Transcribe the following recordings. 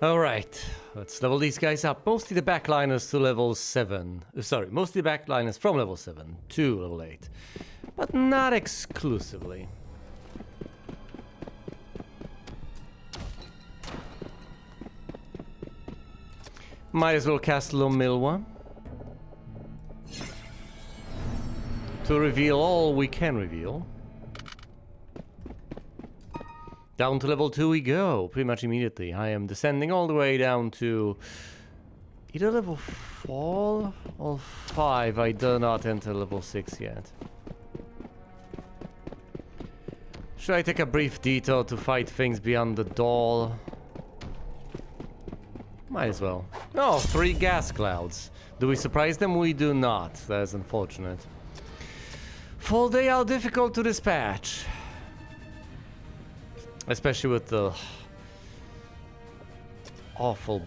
Alright, let's level these guys up. Mostly the backliners to level 7. Sorry, mostly the backliners from level 7 to level 8. But not exclusively. Might as well cast Lomilwa to reveal all we can reveal. Down to level 2 we go, pretty much immediately. I am descending all the way down to either level 4 or 5. I do not enter level 6 yet. Should I take a brief detour to fight things beyond the door? Might as well. Oh, 3 gas clouds. Do we surprise them? We do not. That is unfortunate. For they are difficult to dispatch. Especially with the awful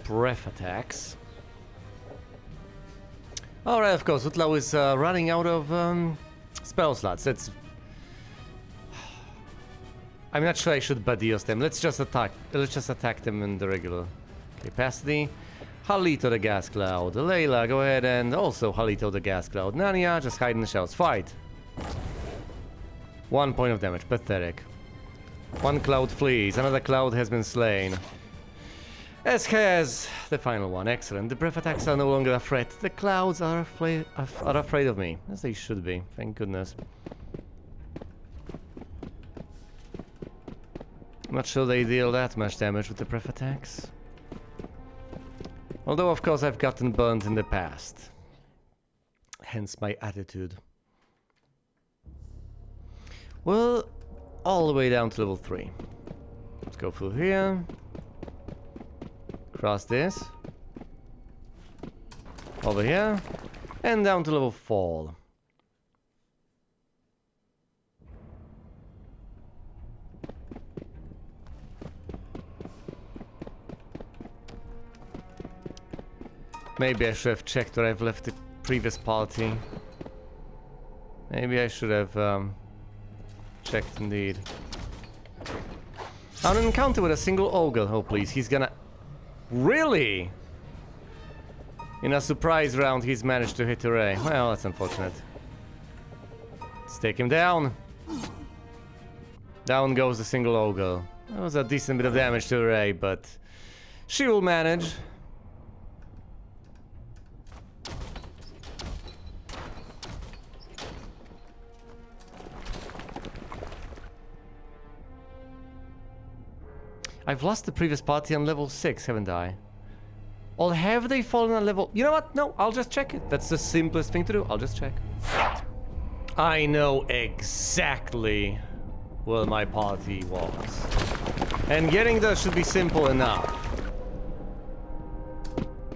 breath attacks. Alright, of course, Utlau is running out of spell slots. That's... I'm not sure I should Badios them. Let's just attack them in the regular capacity. Halito the gas cloud. Layla, go ahead and also Halito the gas cloud. Nania, just hide in the shells. Fight. 1 point of damage. Pathetic. 1 cloud flees. Another cloud has been slain. As has the final one. Excellent. The breath attacks are no longer a threat. The clouds are afraid of me. As they should be. Thank goodness. I'm not sure they deal that much damage with the breath attacks. Although, of course, I've gotten burnt in the past. Hence my attitude. Well, all the way down to level 3. Let's go through here. Cross this. Over here. And down to level 4. Maybe I should have checked where I've left the previous party. Maybe I should have checked indeed. On an encounter with a single ogre, oh please, he's gonna... Really? In a surprise round he's managed to hit Ray. Well, that's unfortunate. Let's take him down. Down goes the single ogre. That was a decent bit of damage to Ray, but she will manage. I've lost the previous party on level 6, haven't I? Or have they fallen on level... You know what? No, I'll just check it. That's the simplest thing to do. I'll just check. I know exactly where my party was. And getting there should be simple enough.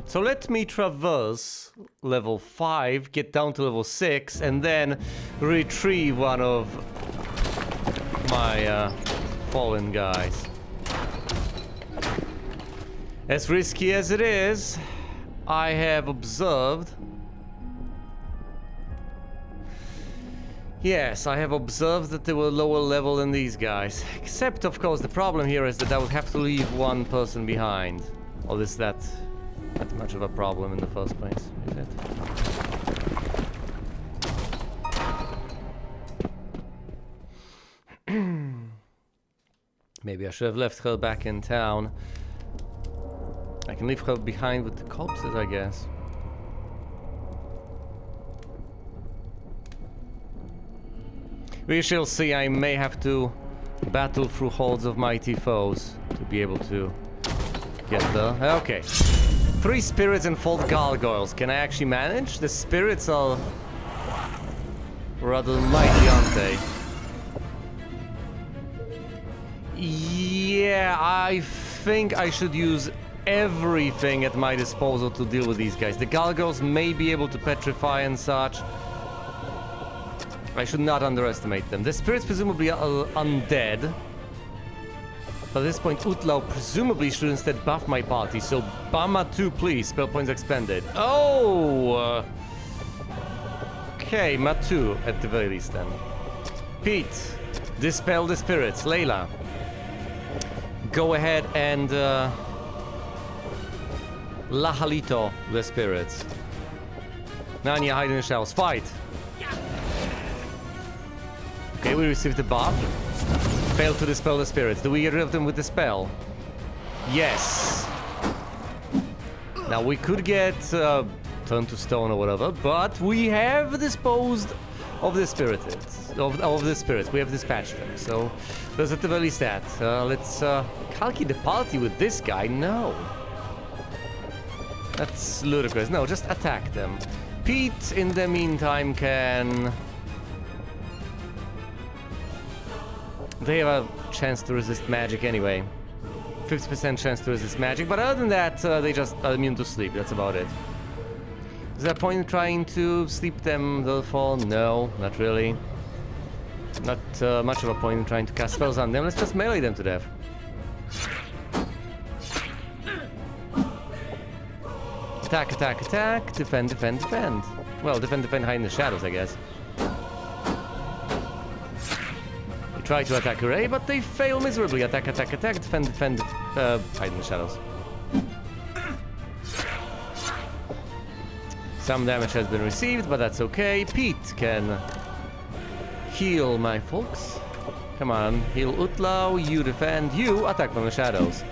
So let me traverse level 5, get down to level 6, and then retrieve one of my fallen guys. As risky as it is, I have observed... Yes, I have observed that they were lower level than these guys. Except, of course, the problem here is that I would have to leave one person behind. Or is that much of a problem in the first place, is it? Maybe I should have left her back in town. I can leave her behind with the corpses, I guess. We shall see. I may have to battle through hordes of mighty foes to be able to get there. Okay. 3 spirits and 4 gargoyles. Can I actually manage? The spirits are rather mighty, aren't they? Yeah, I think I should use everything at my disposal to deal with these guys. The gargoyles may be able to petrify and such. I should not underestimate them. The spirits presumably are undead. But at this point, Utlau presumably should instead buff my party. So, Bama 2, please. Spell points expended. Oh! Okay, Matu at the very least then. Pete, dispel the spirits. Layla, go ahead and Lahalito, the spirits. Nanya, hide in the shadows. Fight! Okay, we received the buff. Failed to dispel the spirits. Do we get rid of them with the spell? Yes. Now we could get turned to stone or whatever, but we have disposed of the spirits. Of the spirits. We have dispatched them. So there's at the very least that. Let's calculate the party with this guy. No. That's ludicrous. No, just attack them. Pete, in the meantime, can... They have a chance to resist magic anyway. 50% chance to resist magic, but other than that, they just are immune to sleep. That's about it. Is there a point in trying to sleep them, they'll fall? No, not really. Not much of a point in trying to cast spells on them. Let's just melee them to death. Attack, attack, attack. Defend, defend, defend. Well, defend, defend, hide in the shadows, I guess. They try to attack Array, but they fail miserably. Attack, attack, attack. Defend, defend, hide in the shadows. Some damage has been received, but that's okay. Pete can heal my folks. Come on, heal Utlau, you defend, you attack from the shadows.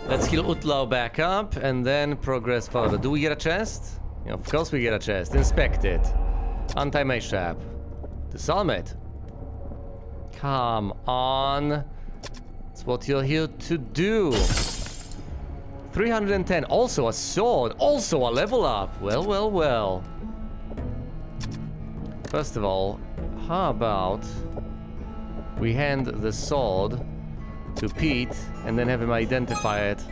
Let's heal Utlau back up and then progress further. Do we get a chest? Yeah, of course we get a chest. Inspect it. Anti-mage trap. Disarm it. Come on. That's what you're here to do. 310. Also a sword. Also a level up. Well, well, well. First of all, how about we hand the sword to Pete and then have him identify it.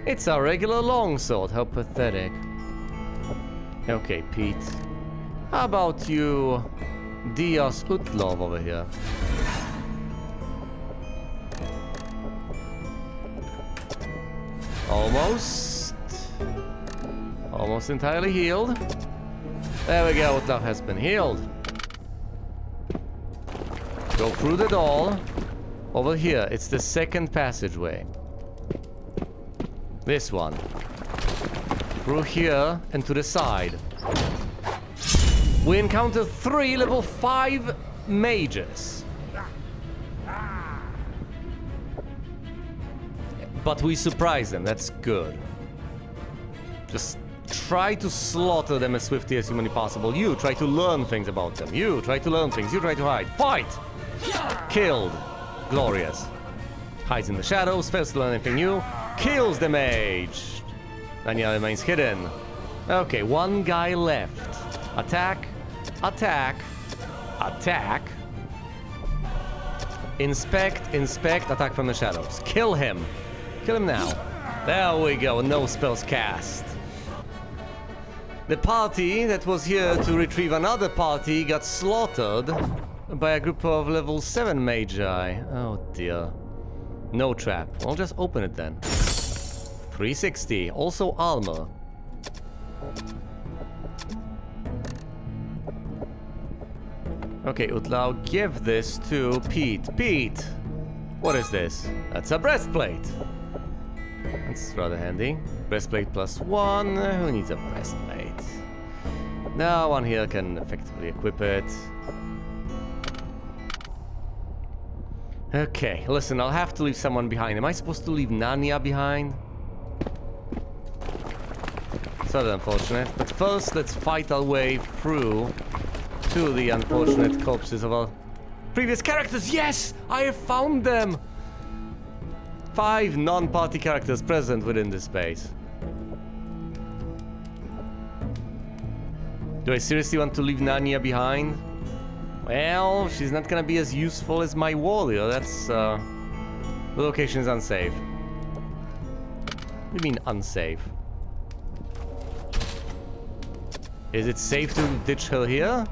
It's a regular longsword. How pathetic. Okay, Pete. How about you Dios Utlov over here? Almost entirely healed. There we go, Utlov has been healed. Go through the door. Over here, it's the second passageway. This one. Through here and to the side. We encounter 3 level 5 mages. But we surprise them, that's good. Just try to slaughter them as swiftly as humanly possible. You try to learn things about them. You try to learn things. You try to hide. Fight! Killed. Glorious. Hides in the shadows, fails to learn anything new. Kills the mage. Daniel remains hidden. Okay, one guy left. Attack. Attack. Attack. Inspect. Inspect. Attack from the shadows. Kill him. Kill him now. There we go. No spells cast. The party that was here to retrieve another party got slaughtered by a group of level 7 magi. Oh dear. No trap. I'll just open it then. 360. Also armor. Okay, Utlau, give this to Pete. Pete! What is this? That's a breastplate. That's rather handy. Breastplate +1. Who needs a breastplate? No one here can effectively equip it. Okay, listen, I'll have to leave someone behind. Am I supposed to leave Nanya behind? It's rather unfortunate. But first, let's fight our way through to the unfortunate corpses of our previous characters. Yes! I have found them! 5 non-party characters present within this space. Do I seriously want to leave Nanya behind? Well, she's not gonna be as useful as my warrior. That's, the location is unsafe. What do you mean, unsafe? Is it safe to ditch her here?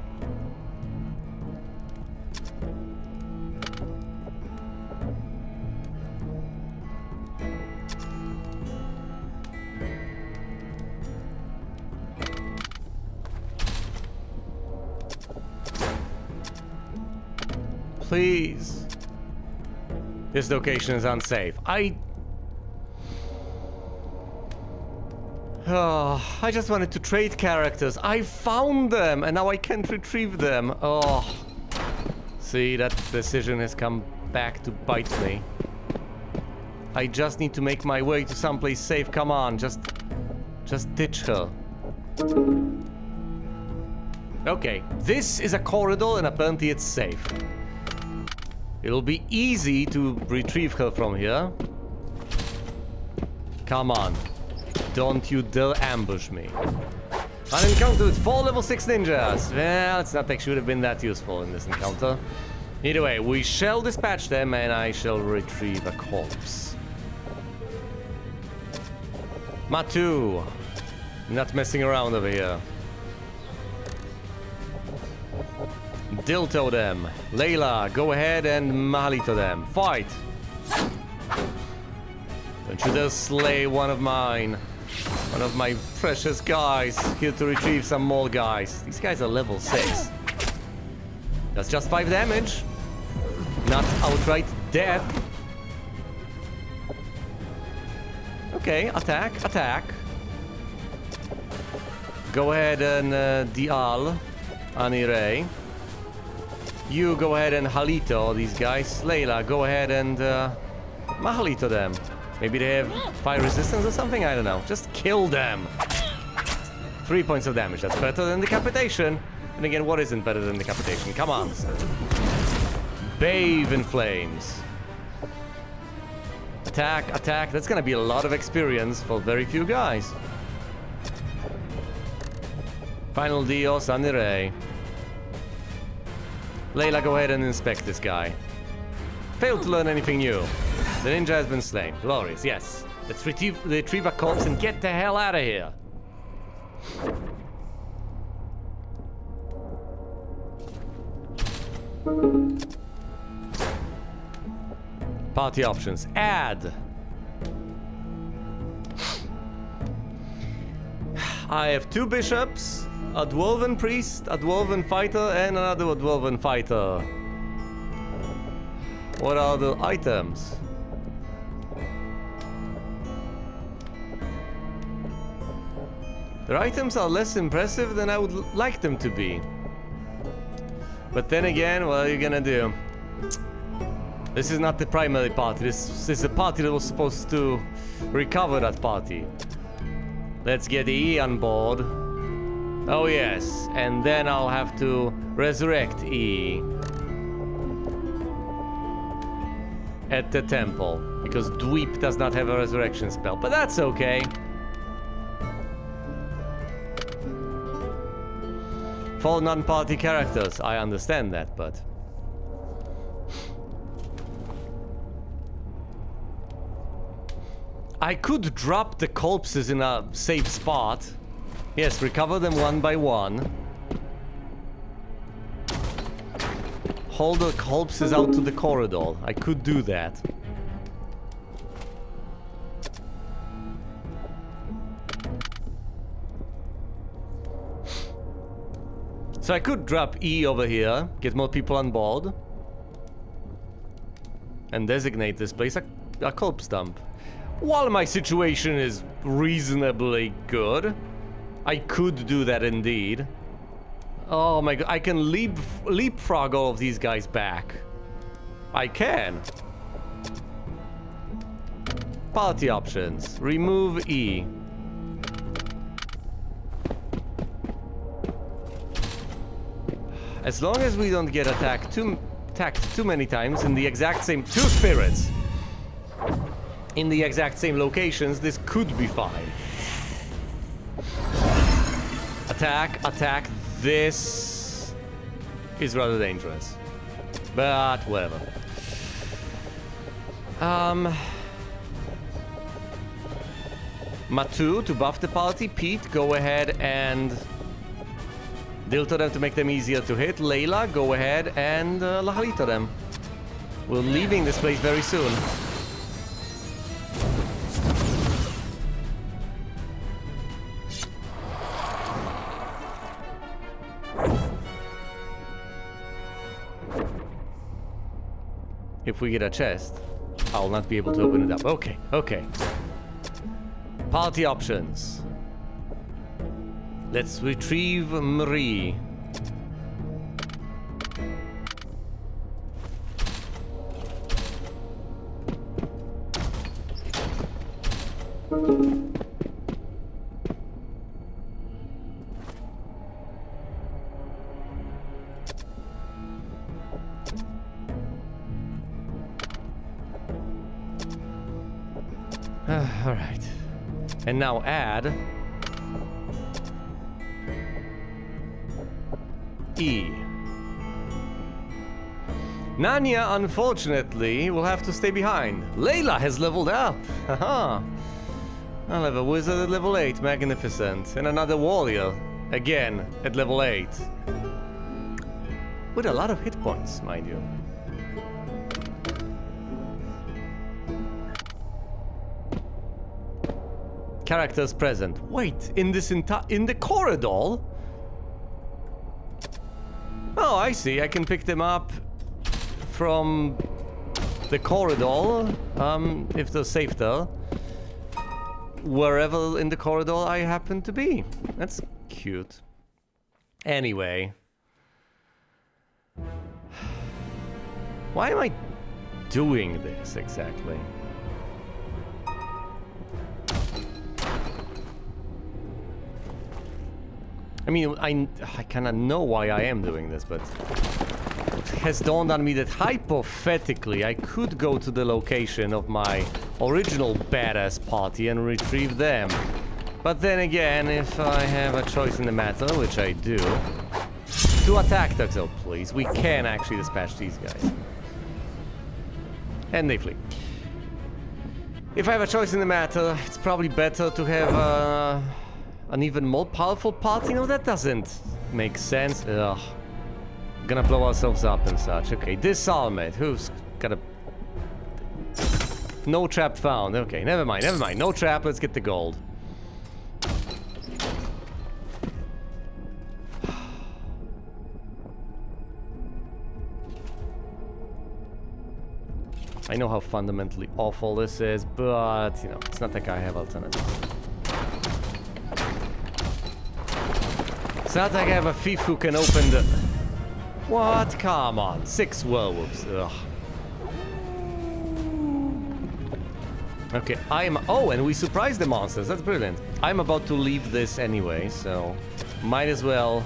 Please. This location is unsafe. I just wanted to trade characters. I found them, and now I can't retrieve them. Oh. See, that decision has come back to bite me. I just need to make my way to someplace safe. Come on, just ditch her. Okay, this is a corridor, and apparently it's safe. It'll be easy to retrieve her from here. Come on. Don't you dare ambush me. An encounter with 4 level 6 ninjas. Well, it's not like she would have been that useful in this encounter. Either way, we shall dispatch them and I shall retrieve a corpse. Matu. Not messing around over here. Dilto them. Layla, go ahead and Mahalito them. Fight! Don't you dare slay one of mine. One of my precious guys. Here to retrieve some more guys. These guys are level 6. That's just 5 damage. Not outright death. Okay, attack, attack. Go ahead and Dial. Anire. You go ahead and Halito these guys. Layla, go ahead and Mahalito them. Maybe they have fire resistance or something? I don't know. Just kill them. 3 points of damage. That's better than decapitation. And again, what isn't better than decapitation? Come on. Bathe in flames. Attack, attack. That's gonna be a lot of experience for very few guys. Final Dios, Anire. Layla, go ahead and inspect this guy. Failed to learn anything new. The ninja has been slain. Glorious, yes. Let's retrieve a corpse and get the hell out of here. Party options. Add. I have 2 bishops, a dwarven priest, a dwarven fighter, and another dwarven fighter. What are the items? Their items are less impressive than I would like them to be. But then again, what are you gonna do? This is not the primary party. This is the party that was supposed to recover that party. Let's get E on board. Oh yes, and then I'll have to resurrect E at the temple, because Dweep does not have a resurrection spell, but that's okay. For non-party characters, I understand that, but... I could drop the corpses in a safe spot. Yes, recover them one by one. Hold the corpses out to the corridor. I could do that. So I could drop E over here, get more people on board, and designate this place a corpse dump. While my situation is reasonably good, I could do that indeed. Oh my god, I can leapfrog all of these guys back. I can. Party options. Remove E. As long as we don't get attacked too many times in the exact same... 2 spirits! In the exact same locations, this could be fine. Attack, attack. This is rather dangerous. But whatever. Matu to buff the party. Pete, go ahead and Dilto them to make them easier to hit. Layla, go ahead and Lahalita them. We're leaving this place very soon. If we get a chest. I'll not be able to open it up. Okay, okay. Party options. Let's retrieve Marie. All right. And now add E. Nanya, unfortunately, will have to stay behind. Layla has leveled up. Haha. I'll have a wizard at level 8, magnificent. And another warrior, again, at level 8. With a lot of hit points, mind you. Characters present. Wait, in the corridor? Oh, I see. I can pick them up from the corridor, if they're safe there. Wherever in the corridor I happen to be. That's cute. Anyway. Why am I doing this exactly? I mean, I kind of know why I am doing this, but it has dawned on me that hypothetically I could go to the location of my original badass party and retrieve them. But then again, if I have a choice in the matter, which I do, to attack Ducks, oh please, we can actually dispatch these guys. And they flee. If I have a choice in the matter, it's probably better to have an even more powerful party. No, that doesn't make sense. Ugh. Gonna blow ourselves up and such. Okay, disarm it. Who's got a... No trap found. Okay, never mind, never mind. No trap, let's get the gold. I know how fundamentally awful this is, but, you know, it's not like I have alternatives. It's not like I have a thief who can open the... What? Come on. 6 werewolves. Ugh. Okay, oh, and we surprised the monsters. That's brilliant. I'm about to leave this anyway, so... Might as well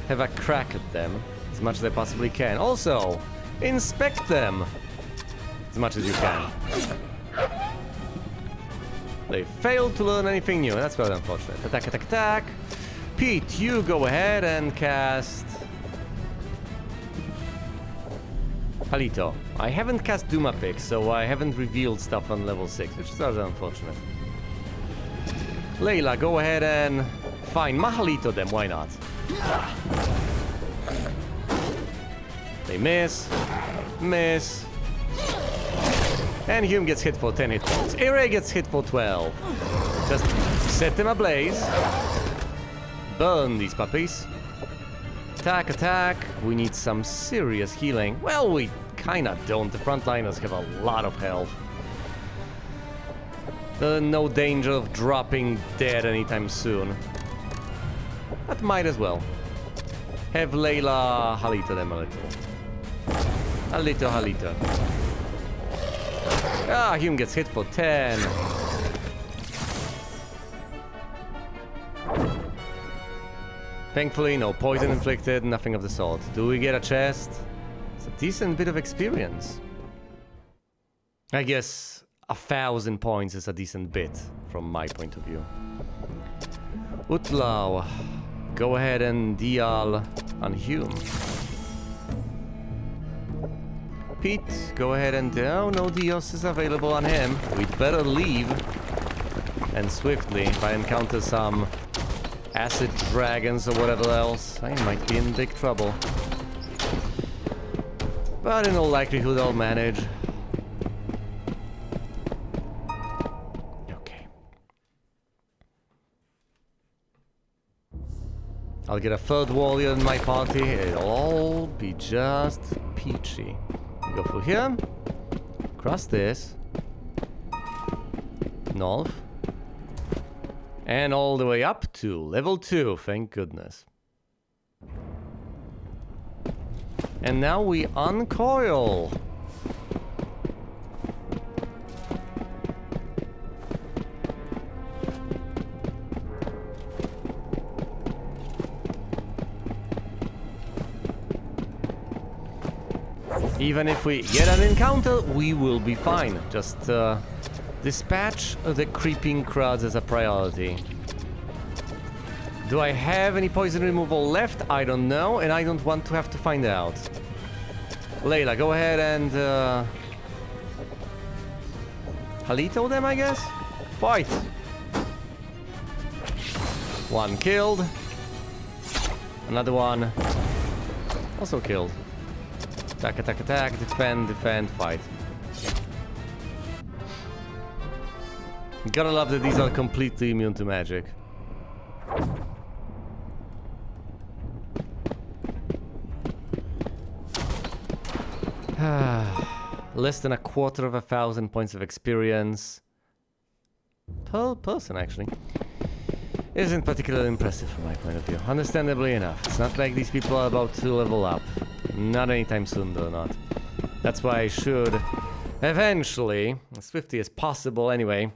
have a crack at them as much as I possibly can. Also, inspect them as much as you can. They failed to learn anything new. That's very unfortunate. Attack, attack, attack. Pete, you go ahead and cast... Palito. I haven't cast Dumapix, so I haven't revealed stuff on level 6, which is rather unfortunate. Layla, go ahead and... Fine, Mahalito them, why not? They miss. Miss. And Hume gets hit for 10 hit points. Ere gets hit for 12. Just set them ablaze. Burn these puppies. Attack, attack. We need some serious healing. Well, we kinda don't. The frontliners have a lot of health. No danger of dropping dead anytime soon. But might as well. Have Layla Halita them a little. Halito, Halito. Ah, Hume gets hit for 10. Thankfully, no poison inflicted, nothing of the sort. Do we get a chest? It's a decent bit of experience. I guess 1,000 points is a decent bit, from my point of view. Utlau, go ahead and deal on Hume. Pete, go ahead and... Oh, no Dios is available on him. We'd better leave. And swiftly, if I encounter some... acid dragons or whatever else, I might be in big trouble. But in all likelihood, I'll manage. Okay. I'll get a third warrior in my party. It'll all be just peachy. We go through here. Cross this. North. And all the way up to level 2, thank goodness. And now we uncoil. Even if we get an encounter, we will be fine. Just dispatch the creeping crowds as a priority. Do I have any poison removal left? I don't know, and I don't want to have to find out. Layla, go ahead and Halito them, I guess? Fight! One killed. Another one also killed. Attack, attack, attack, defend, defend, fight. Gotta love that these are completely immune to magic. Less than 250,000 points of experience per person, actually. Isn't particularly impressive from my point of view. Understandably enough. It's not like these people are about to level up. Not anytime soon, though, not. That's why I should eventually, as swiftly as possible anyway,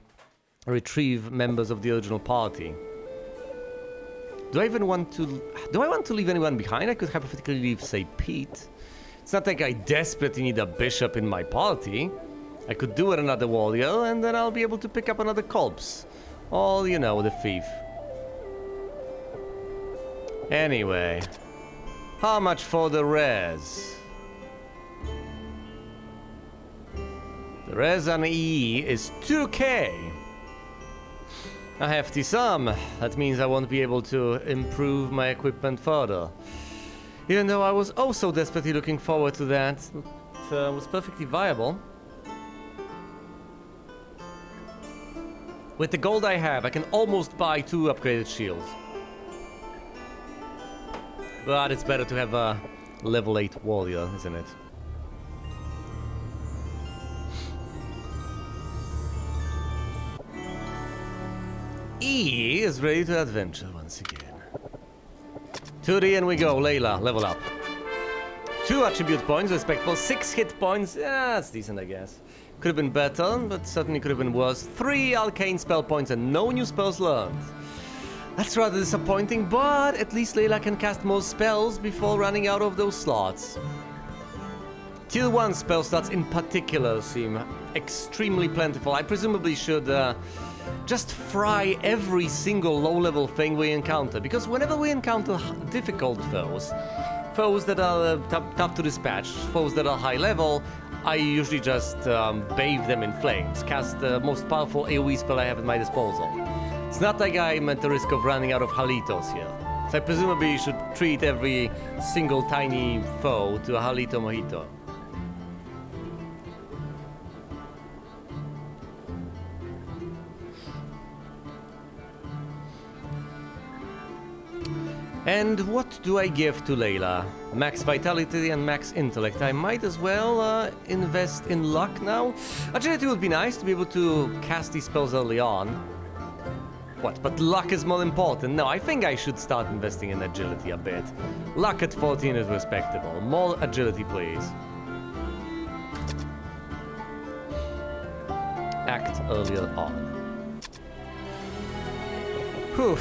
retrieve members of the original party. Do I want to leave anyone behind? I could hypothetically leave, say, Pete. It's not like I desperately need a bishop in my party. I could do it another warrior, and then I'll be able to pick up another corpse. Or, you know, the thief. Anyway, how much for the res? The res on E is 2k. A hefty sum. That means I won't be able to improve my equipment further. Even though I was also desperately looking forward to that, it was perfectly viable. With the gold I have, I can almost buy 2 upgraded shields. But it's better to have a level 8 warrior, isn't it? E is ready to adventure once again. 2D and we go, Layla, level up. 2 attribute points, respectable. 6 hit points, yeah, that's decent, I guess. Could have been better, but certainly could have been worse. 3 arcane spell points and no new spells learned. That's rather disappointing, but at least Layla can cast more spells before running out of those slots. Tier 1 spell slots in particular seem extremely plentiful. I presumably should just fry every single low-level thing we encounter, because whenever we encounter difficult foes, foes that are tough to dispatch, foes that are high level, I usually just bathe them in flames, cast the most powerful AoE spell I have at my disposal. It's not like I'm at the risk of running out of Halitos here. So I presumably should treat every single tiny foe to a Halito Mojito. And what do I give to Layla? Max vitality and max intellect. I might as well invest in luck now. Agility would be nice to be able to cast these spells early on. What, but luck is more important? No, I think I should start investing in agility a bit. Luck at 14 is respectable. More agility, please. Act earlier on. Whew.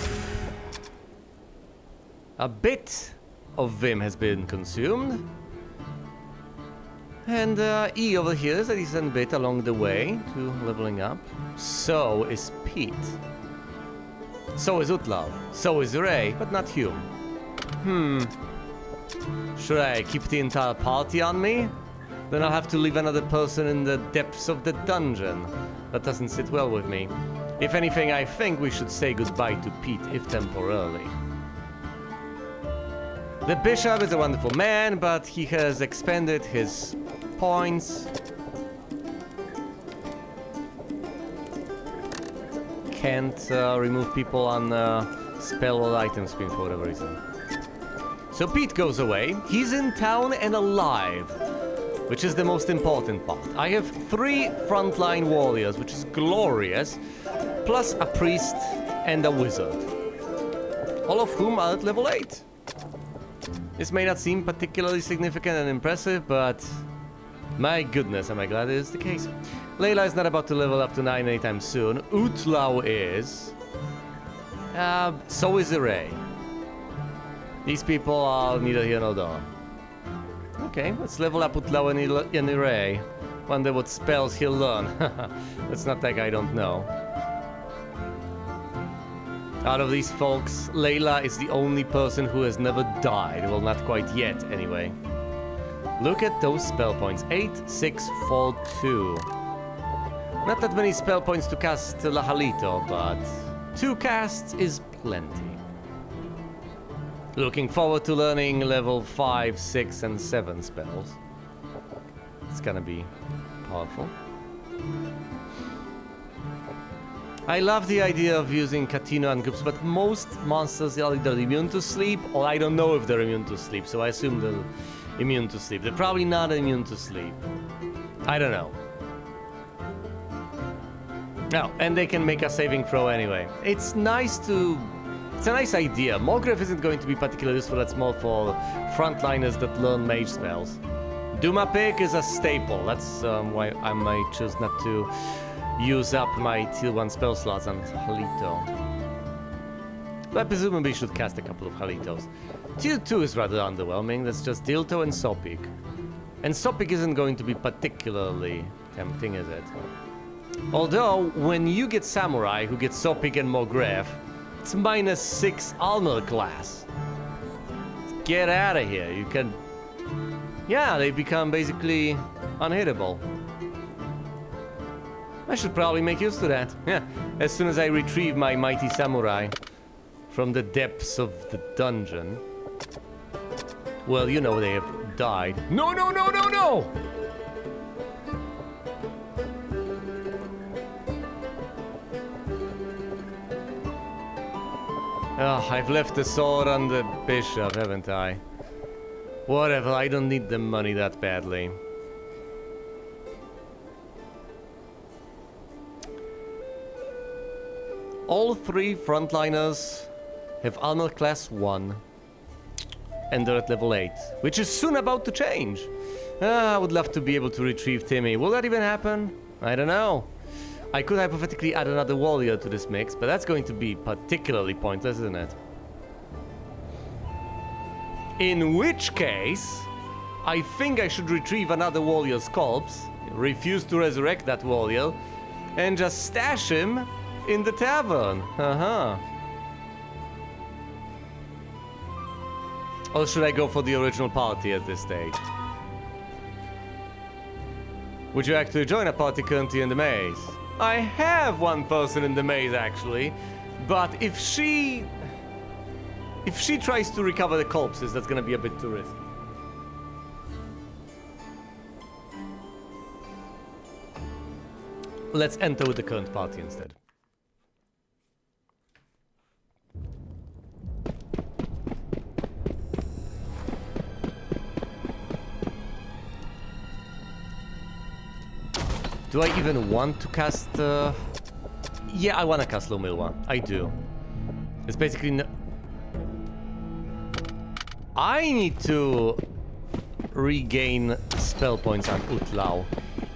A bit of Vim has been consumed. And E over here is a decent bit along the way to leveling up. So is Pete. So is Utlaw. So is Ray, but not Hume. Should I keep the entire party on me? Then I'll have to leave another person in the depths of the dungeon. That doesn't sit well with me. If anything, I think we should say goodbye to Pete, if temporarily. The bishop is a wonderful man, but he has expended his points. Can't remove people on spell or item screen for whatever reason. So Pete goes away. He's in town and alive. which is the most important part. I have 3 frontline warriors, which is glorious, plus a priest and a wizard, all of whom are at level 8. This may not seem particularly significant and impressive, but my goodness, am I glad it is the case. Layla is not about to level up to 9 anytime soon. Utlau is. So is Ray. These people are neither here nor there. Okay, let's level up Utlau and Ray. Wonder what spells he'll learn. That's not that I don't know. Out of these folks, Layla is the only person who has never died. Well, not quite yet, anyway. Look at those spell points. 8, 6, 4, 2. Not that many spell points to cast Lahalito, but 2 casts is plenty. Looking forward to learning level 5, 6, and 7 spells. It's gonna be powerful. I love the idea of using Catino and groups, but most monsters are either immune to sleep, or I don't know if they're immune to sleep, so I assume they're immune to sleep. They're probably not immune to sleep. I don't know. No, and they can make a saving throw anyway. It's nice to... It's a nice idea. Morgref isn't going to be particularly useful, that's more for frontliners that learn mage spells. Duma Pick is a staple, that's why I might choose not to use up my tier 1 spell slots on Halito. But presumably should cast a couple of Halitos. Tier 2 is rather underwhelming, that's just Dilto and Sopik. And Sopik isn't going to be particularly tempting, is it? Although, when you get Samurai, who gets Sopik and Morgref, it's -6 armor class. Get out of here, you can... Yeah, they become basically unhittable. I should probably make use of that. Yeah, as soon as I retrieve my mighty samurai from the depths of the dungeon. Well, you know they have died. No, no, no, no, no! Oh, I've left the sword on the bishop, haven't I? Whatever, I don't need the money that badly. All 3 frontliners have armor class 1. And they're at level 8, which is soon about to change. I would love to be able to retrieve Timmy. Will that even happen? I don't know. I could hypothetically add another warrior to this mix, but that's going to be particularly pointless, isn't it? In which case, I think I should retrieve another warrior's corpse, refuse to resurrect that warrior, and just stash him in the tavern. Or should I go for the original party at this stage? Would you actually join a party currently in the maze? I have one person in the maze, actually. But if she tries to recover the corpses, that's gonna be a bit too risky. Let's enter with the current party instead. Do I even want to cast... Yeah, I want to cast Lomilwa. I do. It's basically... I need to regain spell points on Utlau,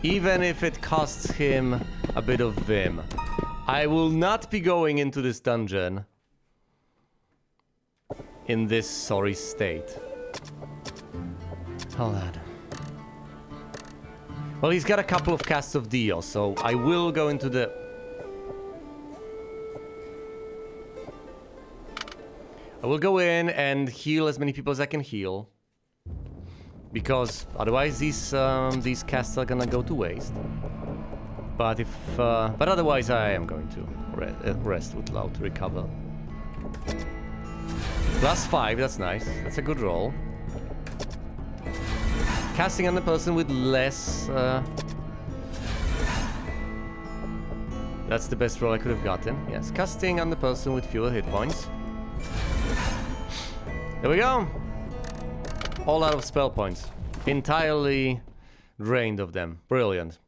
even if it costs him a bit of vim. I will not be going into this dungeon in this sorry state. Hold on. Well, he's got a couple of casts of Dio, so I will go into the... I will go in and heal as many people as I can heal. Because otherwise these casts are gonna go to waste. But if... but otherwise I am going to rest with Lau to recover. +5, that's nice. That's a good roll. Casting on the person with less... That's the best roll I could have gotten. Yes, casting on the person with fewer hit points. There we go. All out of spell points. Entirely drained of them. Brilliant.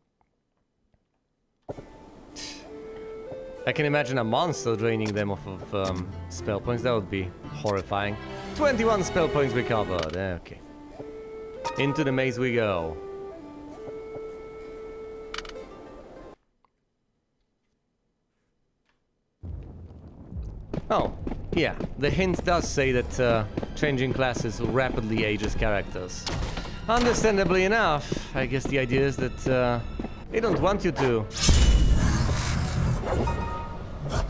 I can imagine a monster draining them off of spell points. That would be horrifying. 21 spell points recovered. Okay. Into the maze we go. Oh, yeah. The hint does say that changing classes rapidly ages characters. Understandably enough, I guess the idea is that they don't want you to.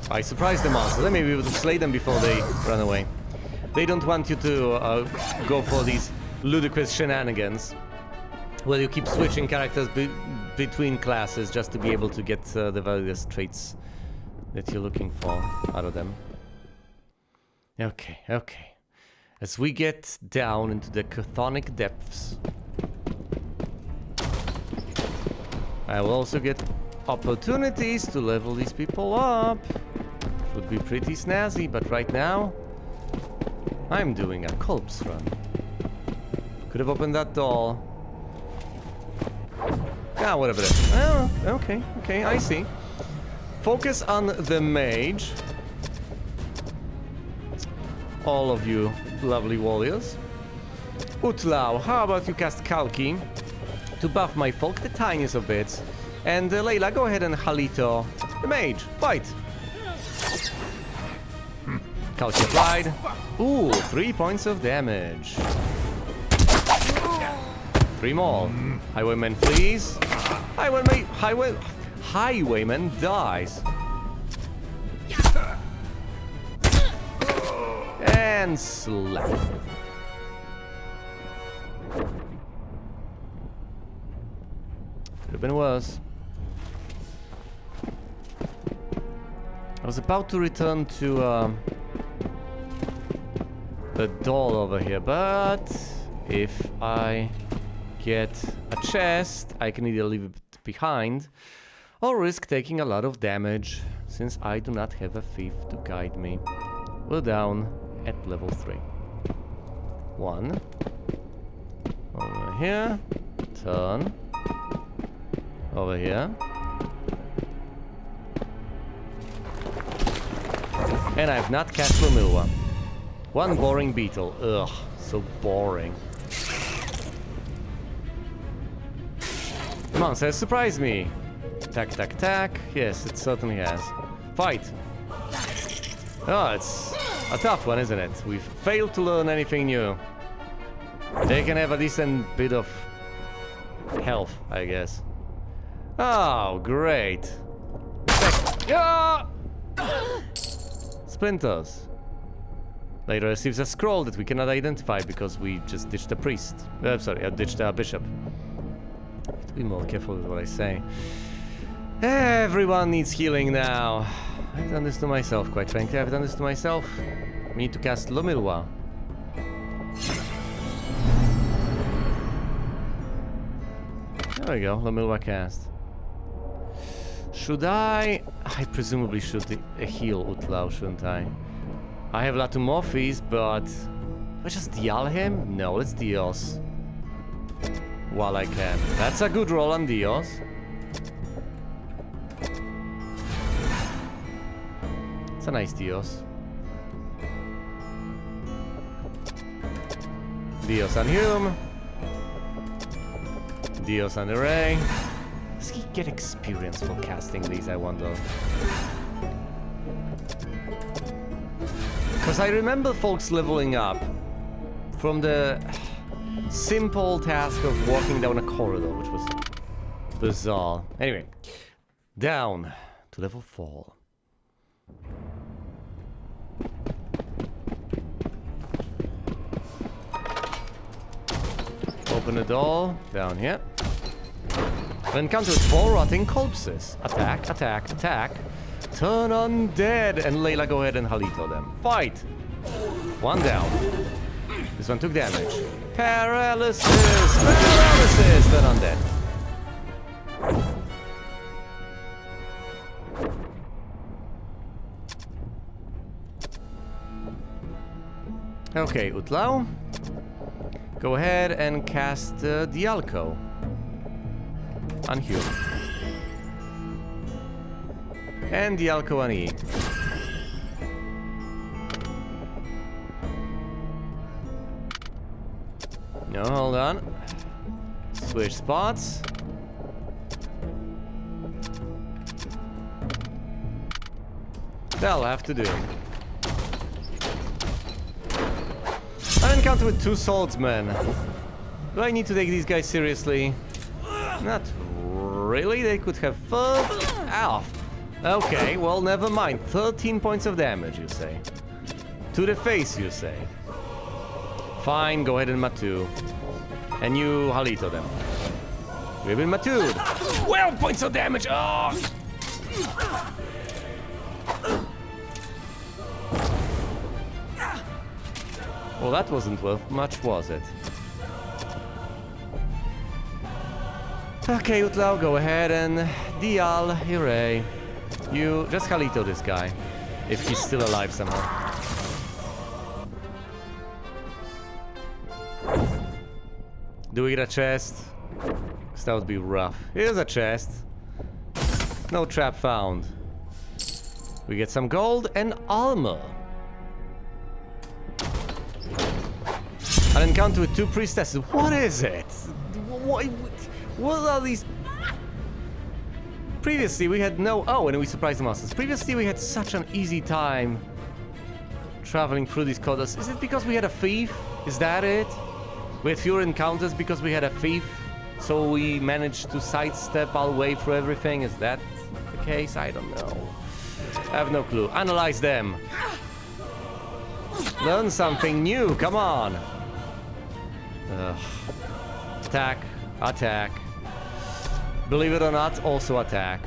I surprised the monsters. Then maybe we would slay them before they run away. They don't want you to go for these ludicrous shenanigans where you keep switching characters between classes just to be able to get the various traits that you're looking for out of them. Okay, okay. As we get down into the chthonic depths, I will also get opportunities to level these people up. Would be pretty snazzy, but right now I'm doing a corpse run. Could have opened that door. Ah, whatever it is. Oh, okay, okay, I see. Focus on the mage. All of you lovely warriors. Utlau, how about you cast Kalki to buff my folk the tiniest of bits? And Layla, go ahead and Halito the mage. Fight! Kalki applied. Ooh, 3 points of damage. 3 more. Highwayman flees. Highwayman dies. And slap. Could have been worse. I was about to return to the door over here, but if I get a chest, I can either leave it behind or risk taking a lot of damage, since I do not have a thief to guide me. We're down at level 3. 1. Over here. Turn. Over here. And I've not cast Lomilwa. 1 boring beetle. Ugh, so boring. Come on, says surprise me. Attack, attack, attack. Yes, it certainly has. Fight. Oh, it's a tough one, isn't it? We've failed to learn anything new. They can have a decent bit of health, I guess. Oh, great. Splinters. Later receives a scroll that we cannot identify because we just ditched a priest. Sorry, I ditched a bishop. I have to be more careful with what I say. Everyone needs healing now. I've done this to myself, quite frankly. I've done this to myself. We need to cast Lomilwa. There we go, Lomilwa cast. Should I presumably should heal Utlau, shouldn't I? I have Latumorphis, but... do I just deal him? No, let's Dios. While I can. That's a good roll on Dios. It's a nice Dios. Dios on Hume. Dios on Array. Does he get experience for casting these, I wonder? Because I remember folks leveling up from the simple task of walking down a corridor, which was bizarre. Anyway, down to level 4. Open the door, down here. Encounter 4 rotting corpses. Attack, attack, attack. Turn undead, and Layla, go ahead and Halito them. Fight! 1 down. This one took damage. Paralysis! Paralysis! Turn undead. Okay, Utlau. Go ahead and cast Dialco. Unhuman. And the Alcoan E. No, hold on. Switch spots. That'll have to do. An encounter with 2 swordsmen. Do I need to take these guys seriously? Not really. They could have fun. Ow. Okay, well, never mind. 13 points of damage, you say. To the face, you say. Fine, go ahead and Matu. And you Halito them. We've been Matu'd. 12 points of damage! Oh! Well, that wasn't worth much, was it? Okay, Utlao, go ahead and Dial, hooray. You just Halito this guy. If he's still alive somehow. Do we get a chest? Because that would be rough. Here's a chest. No trap found. We get some gold and armor. An encounter with 2 priestesses. What is it? What are these? Previously we had no... Oh, and we surprised the masters. Previously we had such an easy time traveling through these corridors. Is it because we had a thief? Is that it? We had fewer encounters because we had a thief, so we managed to sidestep our way through everything. Is that the case? I don't know. I have no clue. Analyze them. Learn something new. Come on. Attack. Attack. Believe it or not, also attack.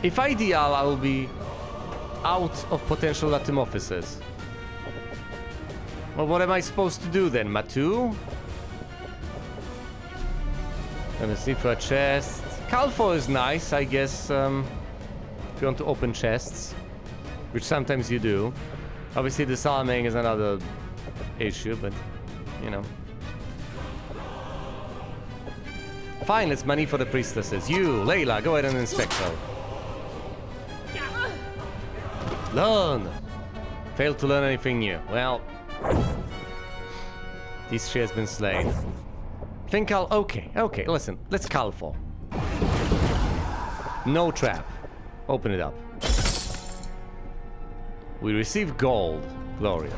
If I deal, I will be out of potential Latimorphosis. Well, what am I supposed to do then? Matu? Let me see for a chest. Calfo is nice, I guess, if you want to open chests. Which sometimes you do. Obviously, disarming is another issue, but, you know. Fine, it's money for the priestesses. You, Layla, go ahead and inspect her. Learn! Failed to learn anything new. Well, this she has been slain. Think I'll... Okay, listen. Let's call for. No trap. Open it up. We receive gold. Glorious.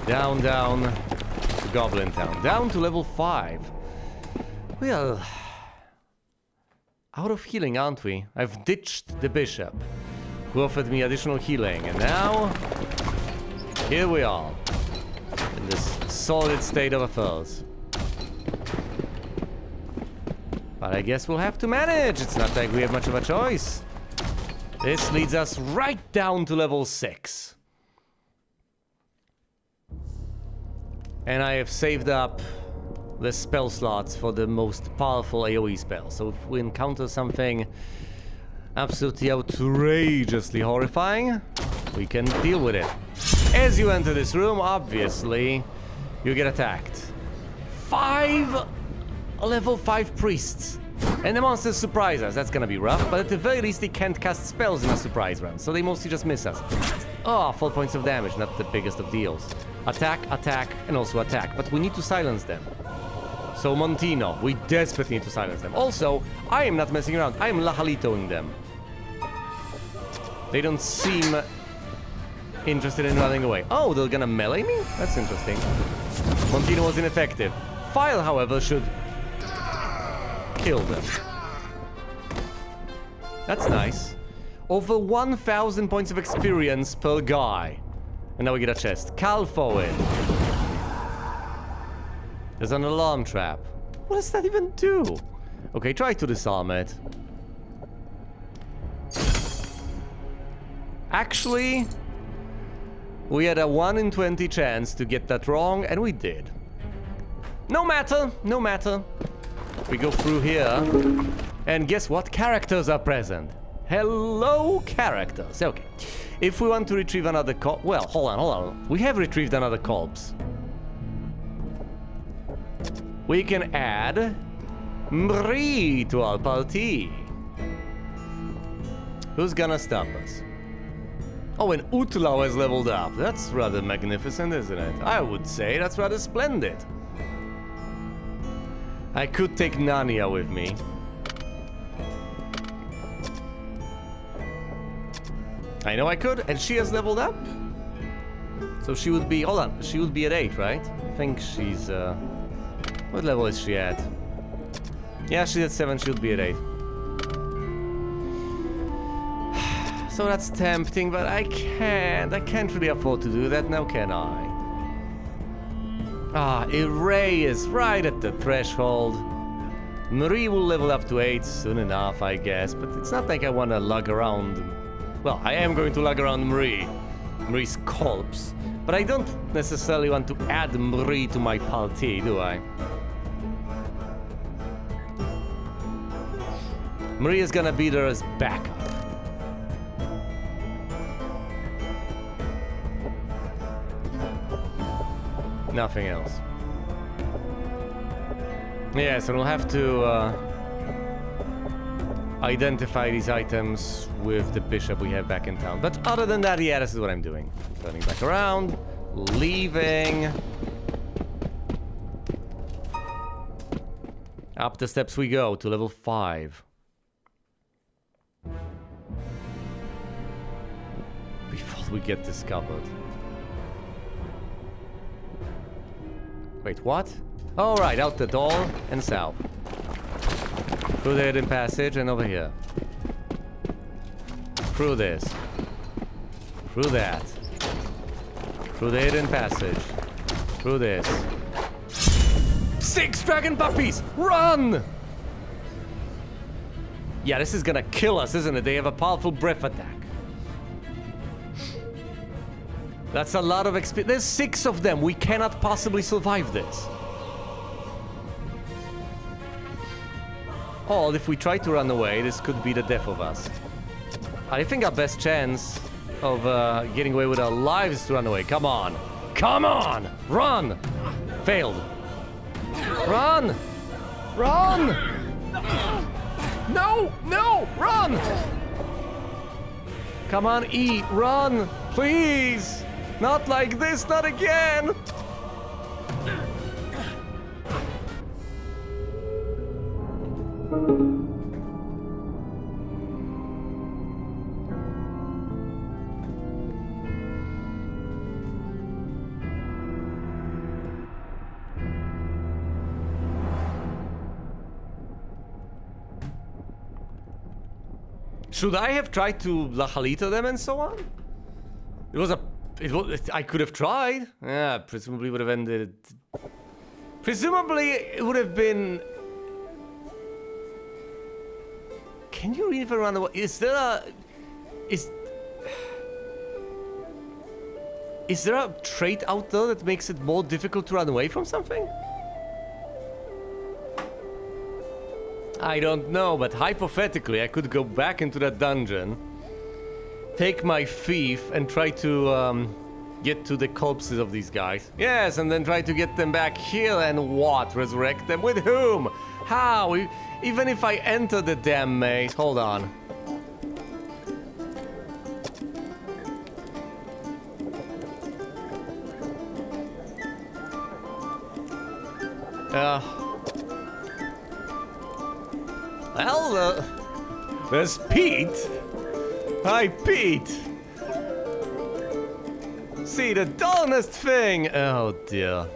Down, down to Goblin Town. Down to level 5. Well... out of healing, aren't we? I've ditched the bishop, who offered me additional healing, and now... here we are, in this solid state of affairs. But I guess we'll have to manage. It's not like we have much of a choice. This leads us right down to level 6. And I have saved up the spell slots for the most powerful AoE spell. So if we encounter something absolutely outrageously horrifying, we can deal with it. As you enter this room, obviously, you get attacked. 5 level 5 priests. And the monsters surprise us. That's gonna be rough, but at the very least they can't cast spells in a surprise round, so they mostly just miss us. Oh, 4 points of damage, not the biggest of deals. Attack, attack, and also attack, but we need to silence them. So Montino, we desperately need to silence them. Also, I am not messing around. I am Lahalitoing them. They don't seem interested in running away. Oh, they're gonna melee me? That's interesting. Montino was ineffective. File, however, should kill them. That's nice. Over 1,000 points of experience per guy. And now we get a chest. Calfo it. There's an alarm trap. What does that even do? Okay, try to disarm it. Actually, we had a 1 in 20 chance to get that wrong, and we did. No matter, no matter. We go through here, and guess what? Characters are present. Hello, characters. Okay. If we want to retrieve another corpse... Well, hold on. We have retrieved another corpse. We can add Marie to our party. Who's gonna stop us? Oh, and Utlau has leveled up. That's rather magnificent, isn't it? I would say that's rather splendid. I could take Nania with me. I know I could, and she has leveled up. So she would be... Hold on, she would be at 8, right? I think she's... What level is she at? Yeah, she's at 7, she would be at 8. So that's tempting, but I can't really afford to do that now, can I? Ah, Ray is right at the threshold. Marie will level up to 8 soon enough, I guess, but it's not like I want to lug around... Well, I am going to lug around Marie's corpse, but I don't necessarily want to add Marie to my party, do I? Marie is gonna be there as backup. Nothing else. Yes, and we'll have to identify these items with the bishop we have back in town. But other than that, yeah, this is what I'm doing. Turning back around, leaving. Up the steps we go to level 5. Before we get discovered. Wait, what? Oh, right, out the door and south. Through the hidden passage and over here. Through this. Through that. Through the hidden passage. Through this. 6 dragon puppies! Run! Yeah, this is gonna kill us, isn't it? They have a powerful breath attack. That's a lot of experience. There's 6 of them. We cannot possibly survive this. Oh, if we try to run away, this could be the death of us. I think our best chance of getting away with our lives is to run away. Come on. Come on! Run! Failed. Run! Run! No! No! Run! Come on, E. Run! Please! Not like this, not again! Should I have tried to Lajalito them and so on? I could have tried. Yeah, presumably would have ended... Presumably it would have been... Can you even run away? Is there a... Is there a trait out there that makes it more difficult to run away from something? I don't know, but hypothetically, I could go back into that dungeon, take my thief, and try to get to the corpses of these guys. Yes, and then try to get them back here and what? Resurrect them? With whom? How? Even if I enter the damn maze. Hold on. Well, there's Pete. Hi, Pete. See, the darnest thing. Oh, dear.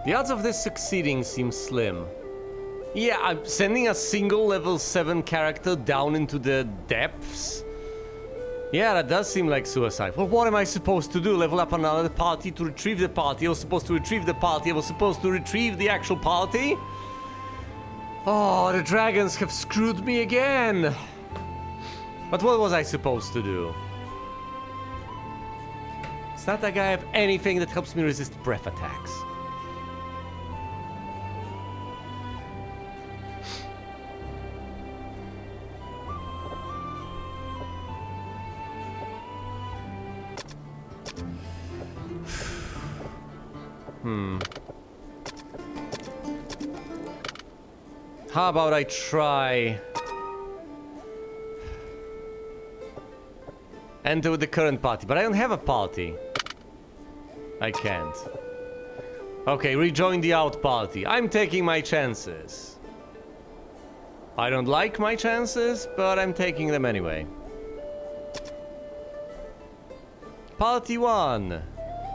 The odds of this succeeding seem slim. Yeah, I'm sending a single level 7 character down into the depths. Yeah, that does seem like suicide. Well, what am I supposed to do? Level up another party to retrieve the party? I was supposed to retrieve the party. I was supposed to retrieve the actual party? Oh, the dragons have screwed me again. But what was I supposed to do? It's not like I have anything that helps me resist breath attacks. How about I try... enter with the current party, but I don't have a party. I can't. Okay, rejoin the out party. I'm taking my chances. I don't like my chances, but I'm taking them anyway. Party 1.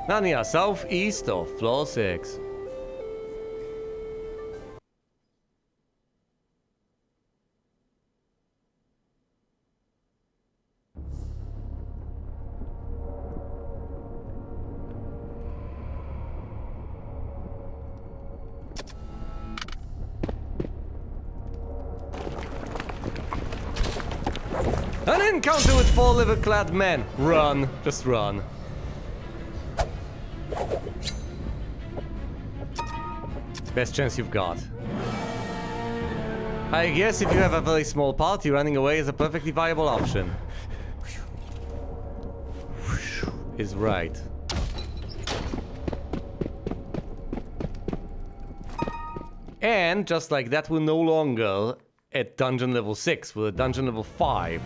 Narnia, southeast of floor 6. An encounter with 4 liver-clad men. Run. Just run. Best chance you've got. I guess if you have a very small party, running away is a perfectly viable option. Is right. And just like that, we're no longer at dungeon level 6, we're at dungeon level 5.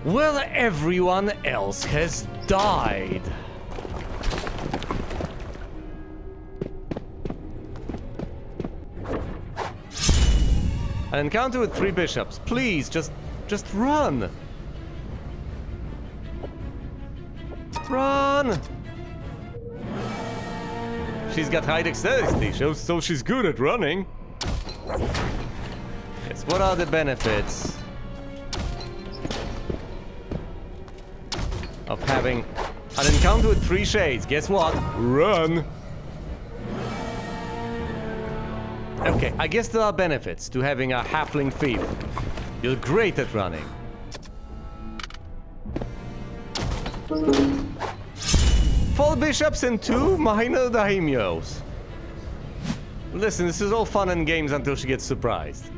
Well, everyone else has died. An encounter with 3 bishops. Please, just run. Run! She's got high dexterity, so she's good at running. Yes, what are the benefits of having an encounter with 3 shades? Guess what? Run! Okay, I guess there are benefits to having a halfling thief. You're great at running. Four bishops and 2 minor daimyos. Listen, this is all fun and games until she gets surprised.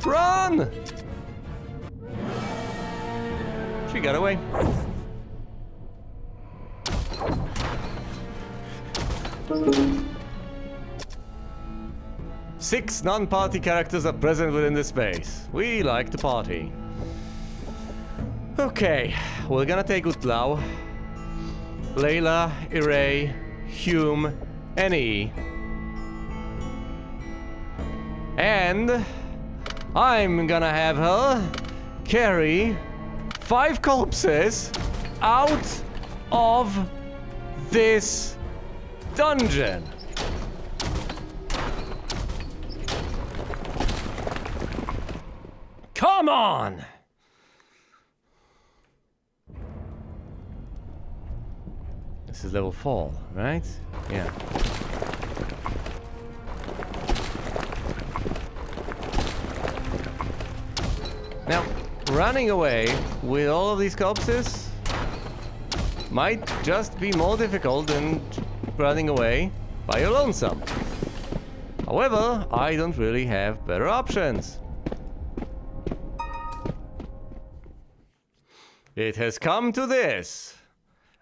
Run! She got away. Six non-party characters are present within the space. We like to party. Okay, we're gonna take Utlau, Layla, Iray, Hume, and E. And I'm gonna have her carry 5 corpses out of this dungeon. Come on! This is level 4, right? Yeah. Now, running away with all of these corpses might just be more difficult than running away by your lonesome. However, I don't really have better options. It has come to this.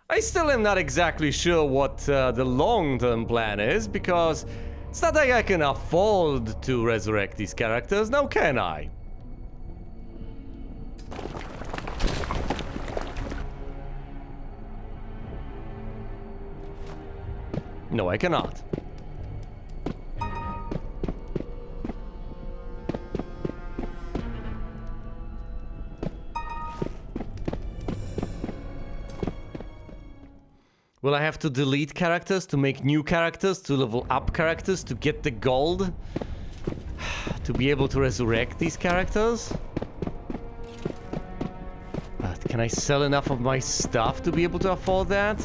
I still am not exactly sure what the long-term plan is, because it's not like I can afford to resurrect these characters, now can I? No, I cannot. Will I have to delete characters to make new characters, to level up characters, to get the gold? To be able to resurrect these characters? But can I sell enough of my stuff to be able to afford that?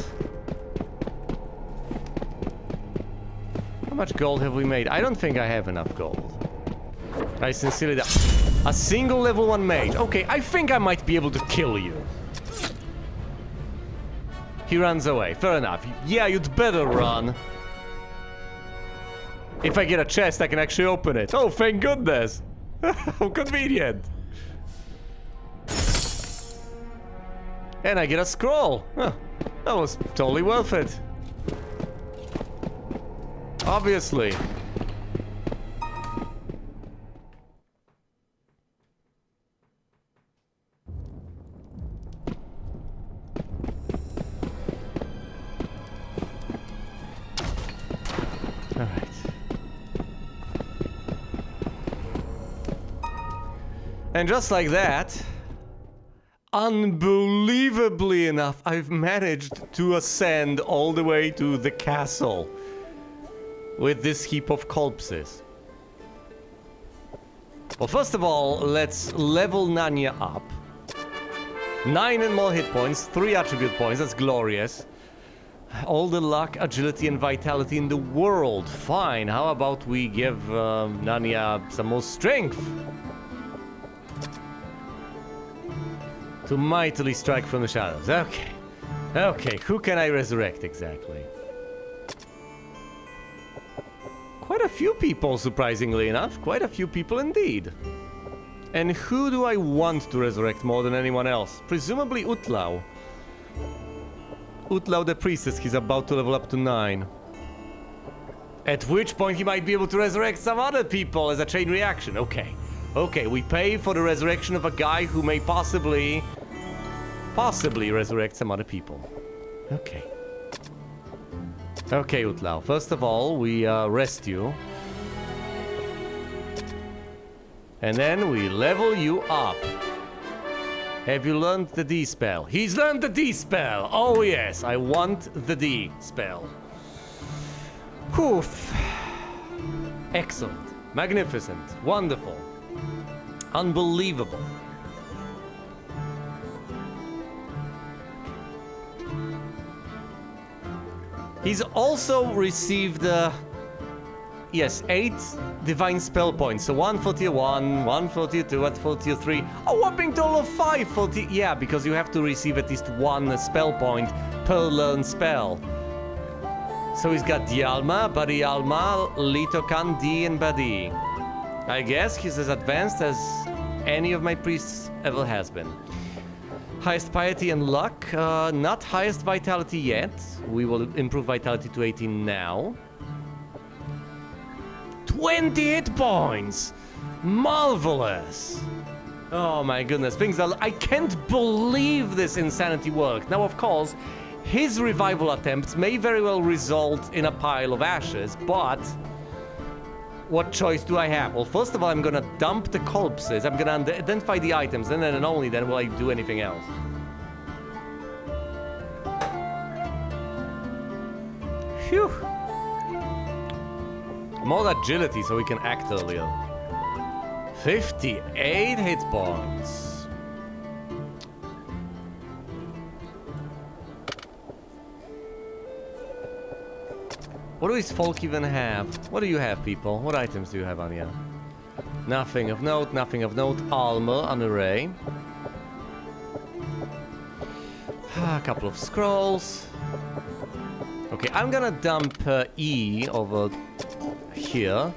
How much gold have we made? I don't think I have enough gold. I sincerely doubt. A single level 1 mage. Okay, I think I might be able to kill you. He runs away. Fair enough. Yeah, you'd better run. If I get a chest, I can actually open it. Oh, thank goodness. How convenient. And I get a scroll. Huh. That was totally worth it. Obviously. Alright. And just like that, unbelievably enough, I've managed to ascend all the way to the castle with this heap of corpses. Well, first of all, let's level Nanya up. 9 and more hit points, 3 attribute points, that's glorious. All the luck, agility, and vitality in the world. Fine, how about we give Nanya some more strength? To mightily strike from the shadows. Okay. Okay, who can I resurrect exactly? Quite a few people, surprisingly enough. Quite a few people indeed. And who do I want to resurrect more than anyone else? Presumably Utlau. Utlau the priestess, he's about to level up to 9. At which point he might be able to resurrect some other people as a chain reaction. Okay. Okay, we pay for the resurrection of a guy who may possibly resurrect some other people. Okay. Okay, Utlau. First of all, we rest you. And then we level you up. Have you learned the D spell? He's learned the D spell! Oh yes, I want the D spell. Whew. Excellent. Magnificent. Wonderful. Unbelievable. He's also received, yes, 8 divine spell points. So 1 for tier 1, 1 for tier 2, 1 for tier 3. A whopping total of 5 for tier... Yeah, because you have to receive at least 1 spell point per learned spell. So he's got Dialma, Badialma, Litokan, D, and Badi. I guess he's as advanced as any of my priests ever has been. Highest piety and luck, not highest vitality yet. We will improve vitality to 18 now. 20 hit points! Marvelous! Oh my goodness, things are... I can't believe this insanity worked. Now, of course, his revival attempts may very well result in a pile of ashes, but... what choice do I have? Well, first of all, I'm gonna dump the corpses. I'm gonna identify the items, and then and only then will I do anything else. Phew. More agility so we can act earlier. 58 hit points. What do these folk even have? What do you have, people? What items do you have on you? Nothing of note, nothing of note. Armor, an array. A couple of scrolls. Okay, I'm gonna dump E over here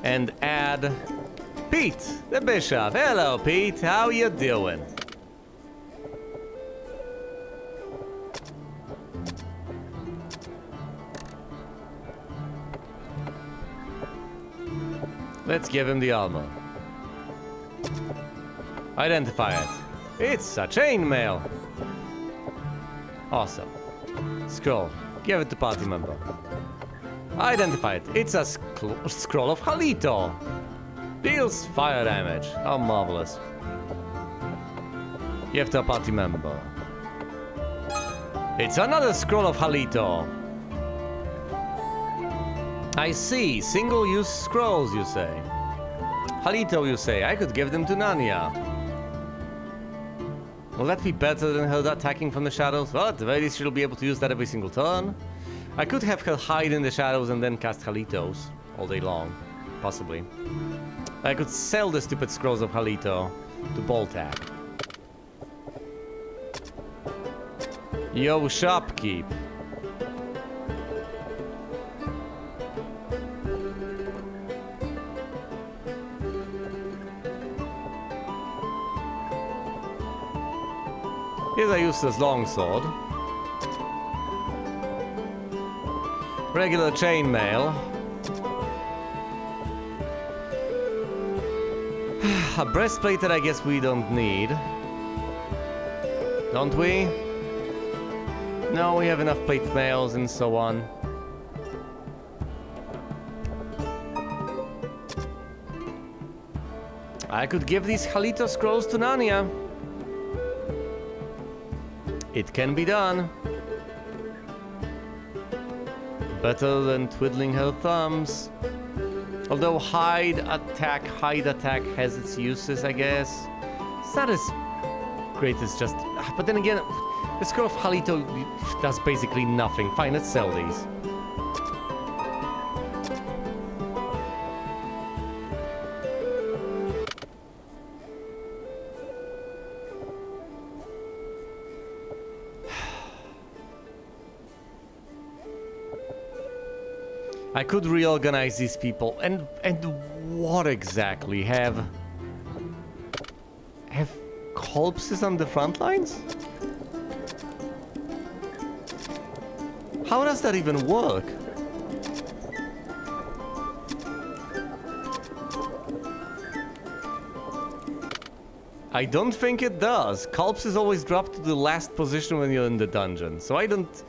and add Pete, the bishop. Hello, Pete. How you doing? Let's give him the armor. Identify it. It's a chainmail. Awesome. Scroll. Give it to party member. Identify it. It's a scroll of Halito. Deals fire damage. How marvelous. Give to a party member. It's another scroll of Halito. I see. Single-use scrolls, you say. Halito, you say. I could give them to Nanya. Will that be better than her attacking from the shadows? Well, at the very least, she'll be able to use that every single turn. I could have her hide in the shadows and then cast Halitos all day long. Possibly. I could sell the stupid scrolls of Halito to Boltak. Yo, shopkeep. Here's a useless longsword. Regular chainmail. A breastplate that I guess we don't need. Don't we? No, we have enough plate mails and so on. I could give these Halito scrolls to Narnia. It can be done. Better than twiddling her thumbs. Although hide attack has its uses, I guess. It's not as great as just... But then again, the Scroll of Halito does basically nothing. Fine, let's sell these. I could reorganize these people, and what exactly? Have corpses on the front lines? How does that even work? I don't think it does. Corpses always drop to the last position when you're in the dungeon, so I don't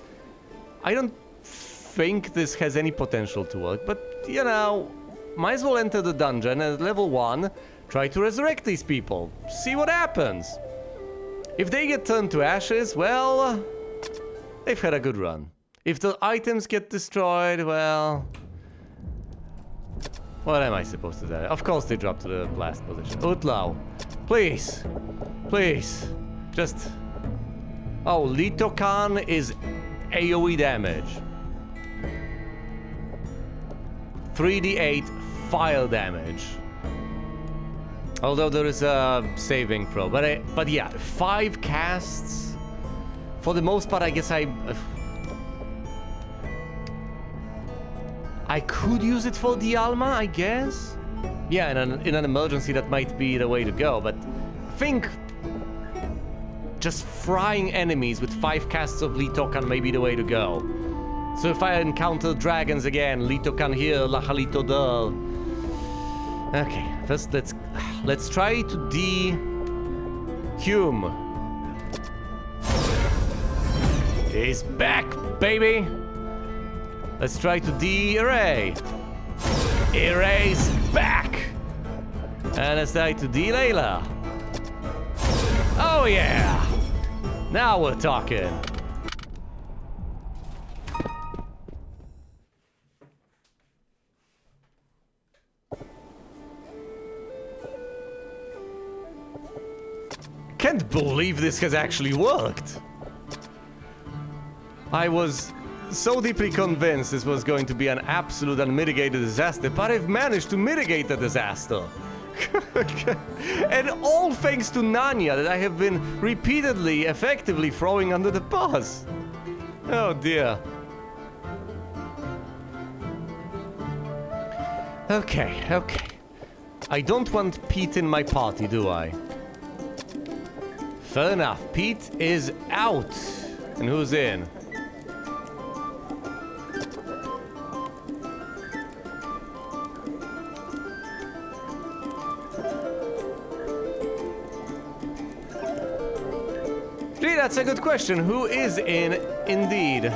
think this has any potential to work, but you know, might as well enter the dungeon and at level 1 try to resurrect these people. See what happens. If they get turned to ashes, well, they've had a good run. If the items get destroyed, well, what am I supposed to do? Of course they drop to the last position. Utlau, please, please, just... Oh, Litokan is AoE damage. 3d8 fire damage. Although there is a saving throw, but yeah, 5 casts. For the most part, I guess I could use it for Dialma, I guess. Yeah, in an emergency that might be the way to go. But I think just frying enemies with 5 casts of Litokan may be the way to go. So if I encounter dragons again, Litokan here, Lahalito there. Okay, first let's try to de-Hume. He's back, baby. Let's try to de-Array. Array's back. And let's try to de-Layla. Oh yeah. Now we're talking. Can't believe this has actually worked. I was so deeply convinced this was going to be an absolute unmitigated disaster, but I've managed to mitigate the disaster. And all thanks to Narnia that I have been repeatedly, effectively throwing under the bus. Oh dear. Okay. I don't want Pete in my party, do I? Fair enough. Pete is out. And who's in? Gee, that's a good question. Who is in, indeed?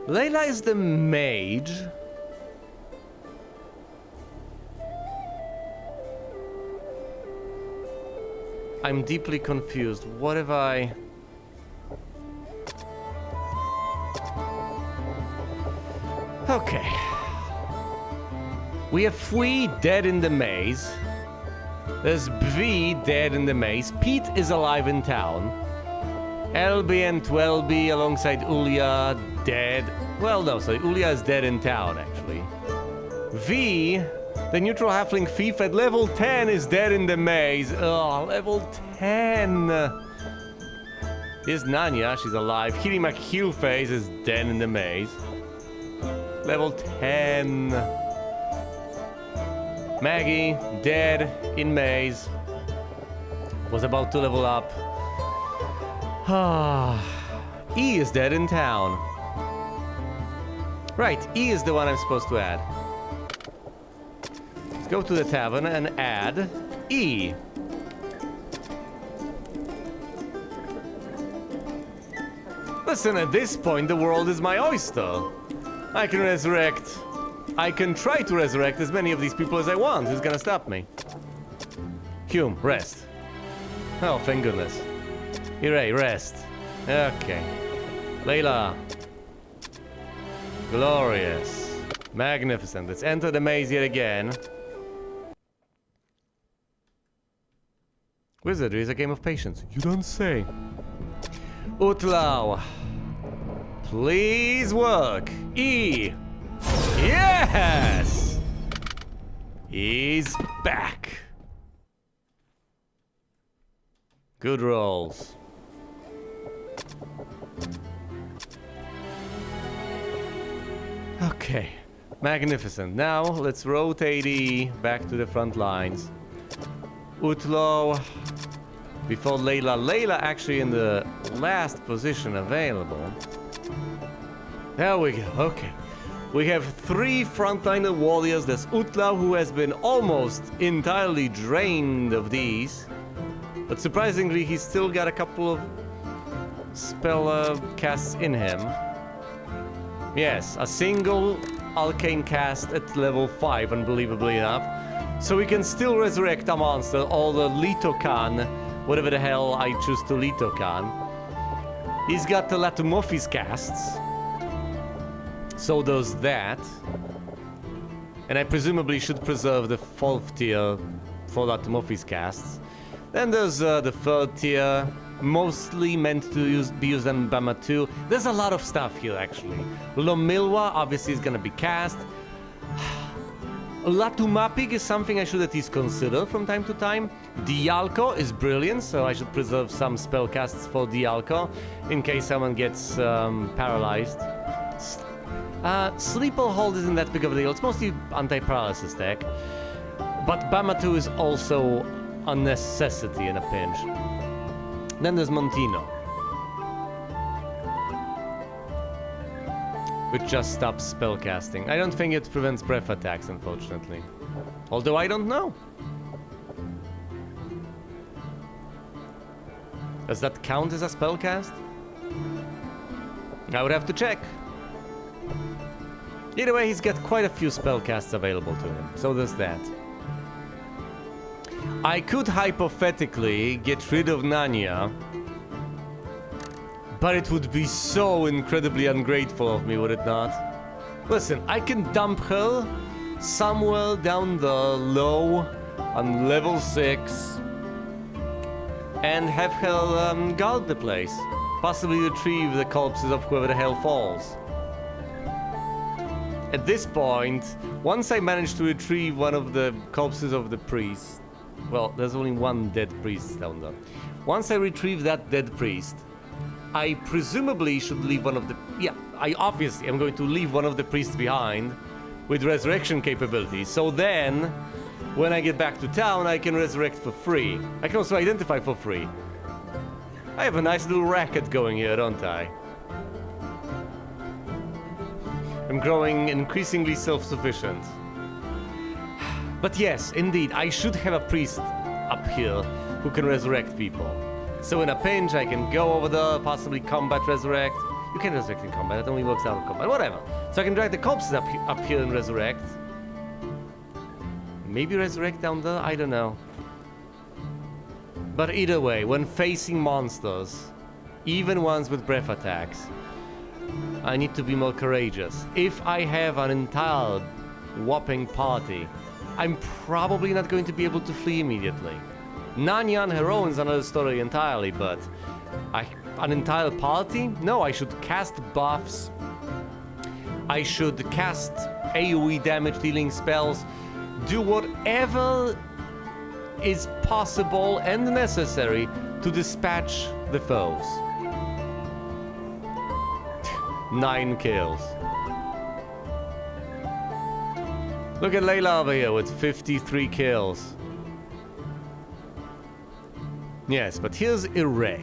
Layla is the mage. I'm deeply confused. What have I... Okay. We have Fui dead in the maze. There's Bvi dead in the maze. Pete is alive in town. LB and 12B alongside Ulya, dead. Well, no, sorry, Ulya is dead in town, actually. V, the neutral halfling thief at level 10 is dead in the maze. Oh, level 10. Here's Nanya, she's alive. Kirimak Heelface is dead in the maze. Level 10. Maggie, dead in maze. Was about to level up. E is dead in town. Right, E is the one I'm supposed to add. Let's go to the tavern and add E. Listen, at this point, the world is my oyster. I can resurrect. I can try to resurrect as many of these people as I want. Who's gonna stop me? Hume, rest. Oh, thank goodness. Hooray, rest. Okay. Layla. Glorious. Magnificent. Let's enter the maze yet again. Wizardry is a game of patience. You don't say. Utlau. Please work. E. Yes! He's back. Good rolls. Okay. Magnificent. Now let's rotate E back to the front lines. Utlo. Before Layla. Layla actually in the last position available. There we go. Okay. We have 3 frontliner warriors. There's Utla, who has been almost entirely drained of these. But surprisingly, he's still got a couple of spell casts in him. Yes, a single arcane cast at level 5, unbelievably enough. So we can still resurrect a monster, or the Litokan, whatever the hell I choose to Litokan. He's got the Latumorphis casts. So does that. And I presumably should preserve the 4th tier for Latumorphis casts. Then there's the 3rd tier, mostly meant to be used on Bama 2. There's a lot of stuff here, actually. Lomilwa obviously is gonna be cast. Latumapig is something I should at least consider from time to time. Dialco is brilliant, so I should preserve some spell casts for Dialco in case someone gets paralyzed. Sleeper Hold isn't that big of a deal. It's mostly anti-paralysis tech. But Bama 2 is also a necessity in a pinch. Then there's Montino, which just stops spellcasting. I don't think it prevents breath attacks, unfortunately. Although I don't know. Does that count as a spellcast? I would have to check. Either way, he's got quite a few spellcasts available to him, so there's that. I could hypothetically get rid of Nanya, but it would be so incredibly ungrateful of me, would it not? Listen, I can dump her somewhere down the low on level 6 and have her guard the place. Possibly retrieve the corpses of whoever the hell falls. At this point, once I manage to retrieve one of the corpses of the priest, well, there's only one dead priest down there. Once I retrieve that dead priest, I presumably should leave one of the... Yeah, I obviously am going to leave one of the priests behind with resurrection capabilities. So then, when I get back to town, I can resurrect for free. I can also identify for free. I have a nice little racket going here, don't I? I'm growing increasingly self-sufficient. But yes, indeed, I should have a priest up here who can resurrect people. So in a pinch, I can go over there, possibly combat resurrect. You can resurrect in combat, it only works out of combat, whatever. So I can drag the corpses up here and resurrect. Maybe resurrect down there, I don't know. But either way, when facing monsters, even ones with breath attacks, I need to be more courageous. If I have an entire whopping party, I'm probably not going to be able to flee immediately. Nanya on her own is another story entirely, but an entire party? No, I should cast buffs. I should cast AoE damage dealing spells. Do whatever is possible and necessary to dispatch the foes. 9 kills. Look at Layla over here with 53 kills. Yes, but here's Irray.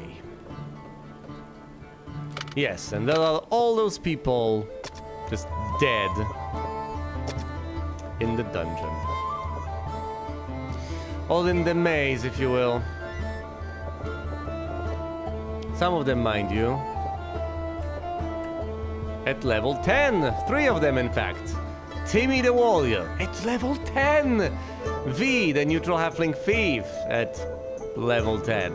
Yes, and there are all those people just dead in the dungeon. All in the maze, if you will. Some of them, mind you, at level 10. 3 of them, in fact. Timmy the Warrior at level 10. V, the neutral halfling thief, at level 10.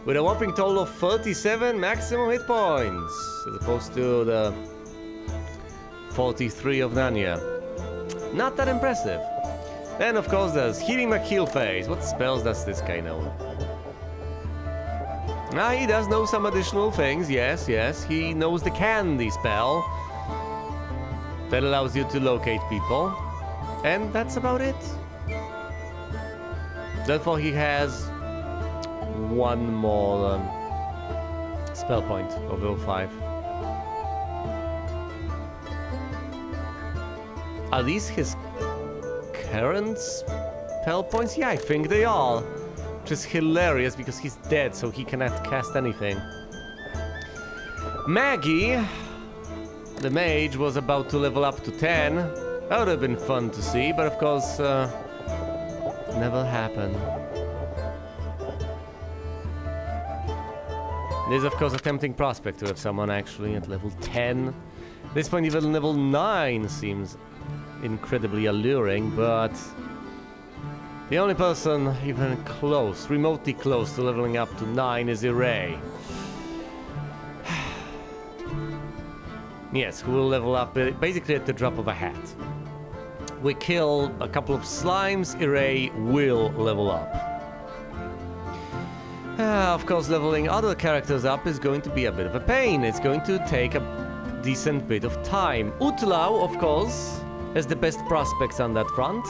With a whopping total of 37 maximum hit points, as opposed to the 43 of Nanya. Not that impressive. Then, of course, there's Healing McHeal phase. What spells does this guy know? Ah, he does know some additional things, yes. He knows the candy spell that allows you to locate people. And that's about it. Therefore, he has one more spell point of level 5. Are these his current spell points? Yeah, I think they are. Which is hilarious because he's dead, so he cannot cast anything. Maggie, the mage, was about to level up to 10. That would have been fun to see, but of course, never happened. It is, of course, a tempting prospect to have someone actually at level 10. At this point, even level 9 seems incredibly alluring, but the only person even close, remotely close to leveling up to 9 is Irray. Yes, who will level up basically at the drop of a hat. We kill a couple of slimes, Irray will level up. Of course, leveling other characters up is going to be a bit of a pain. It's going to take a decent bit of time. Utlau, of course, has the best prospects on that front.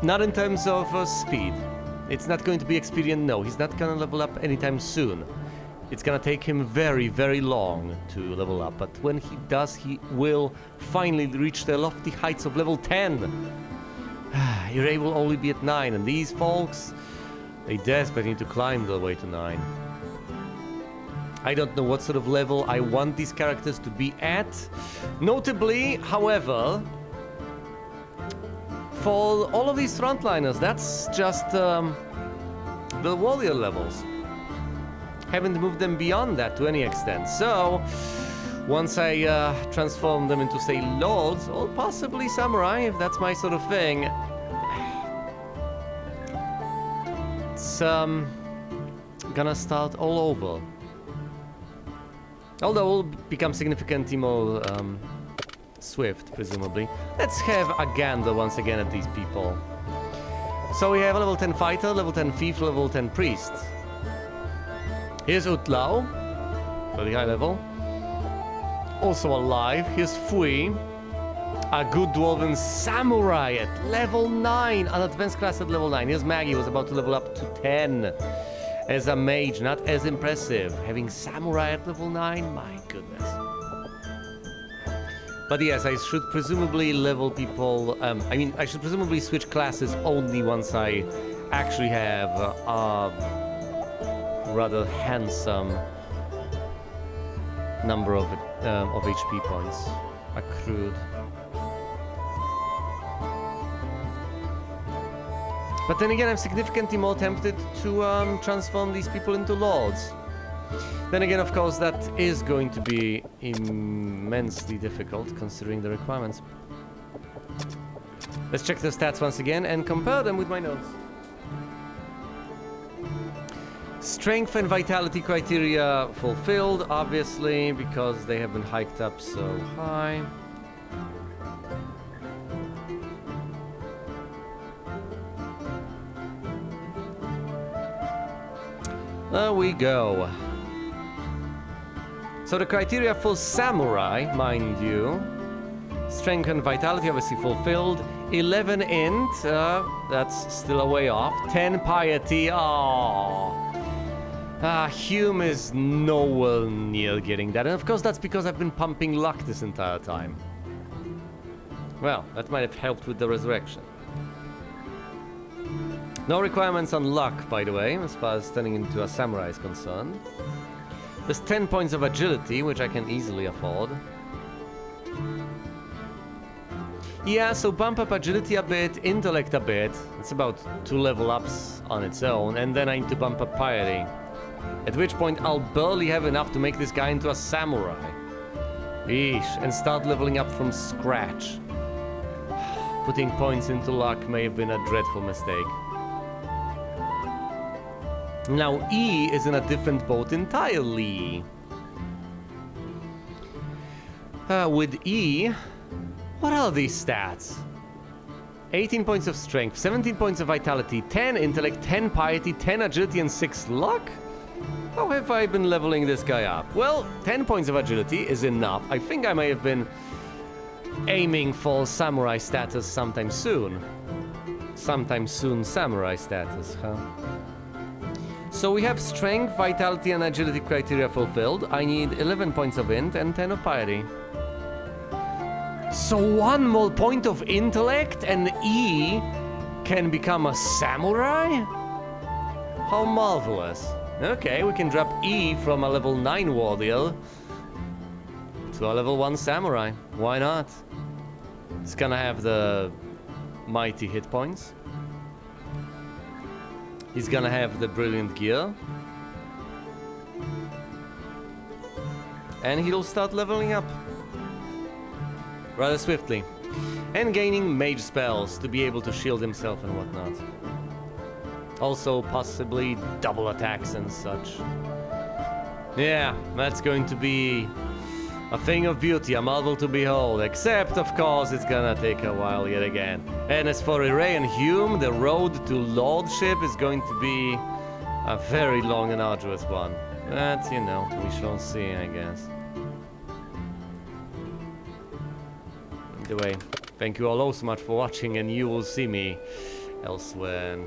Not in terms of speed. It's not going to be expedient, no. He's not gonna level up anytime soon. It's gonna take him very, very long to level up. But when he does, he will finally reach the lofty heights of level 10. Irray will only be at 9, and these folks, they desperately need to climb their way to 9. I don't know what sort of level I want these characters to be at. Notably, however, for all of these frontliners, that's just the warrior levels. Haven't moved them beyond that to any extent. So, once I transform them into, say, lords, or possibly samurai, if that's my sort of thing, it's gonna start all over. Although it will become significantly more swift, presumably. Let's have a gander once again at these people. So we have a level 10 fighter, level 10 thief, level 10 priest. Here's Utlau, very high level. Also alive. Here's Fui, a good dwarven samurai at level 9, an advanced class at level 9. Here's Maggie, was about to level up to 10. As a mage, not as impressive. Having samurai at level 9, my goodness. But yes, I should presumably level people, I should presumably switch classes only once I actually have a rather handsome number of HP points accrued. But then again, I'm significantly more tempted to transform these people into lords. Then again, of course, that is going to be immensely difficult considering the requirements. Let's check the stats once again and compare them with my notes. Strength and vitality criteria fulfilled, obviously, because they have been hiked up so high. There we go. So the criteria for samurai, mind you. Strength and vitality obviously fulfilled. 11 int, that's still a way off. 10 piety, Hume is nowhere near getting that. And of course that's because I've been pumping luck this entire time. Well, that might have helped with the resurrection. No requirements on luck, by the way, as far as turning into a samurai is concerned. There's 10 points of agility, which I can easily afford. Yeah, so bump up agility a bit, intellect a bit. It's about 2 level ups on its own, and then I need to bump up piety. At which point I'll barely have enough to make this guy into a samurai. Eesh, and start leveling up from scratch. Putting points into luck may have been a dreadful mistake. Now E is in a different boat entirely. With E, what are these stats? 18 points of strength, 17 points of vitality, 10 intellect, 10 piety, 10 agility, and 6 luck? How have I been leveling this guy up? Well, 10 points of agility is enough. I think I may have been aiming for samurai status sometime soon. Sometime soon samurai status, huh? So we have strength, vitality, and agility criteria fulfilled. I need 11 points of int and 10 of piety. So 1 more point of intellect and E can become a samurai? How marvelous. Okay, we can drop E from a level 9 warrior to a level 1 samurai. Why not? It's gonna have the mighty hit points. He's gonna have the brilliant gear. And he'll start leveling up rather swiftly. And gaining mage spells to be able to shield himself and whatnot. Also possibly double attacks and such. Yeah, that's going to be a thing of beauty, a marvel to behold. Except, of course, it's gonna take a while yet again. And as for Ray and Hume, the road to lordship is going to be a very long and arduous one. But, you know, we shall see, I guess. Either way, thank you all so much for watching, and you will see me elsewhere.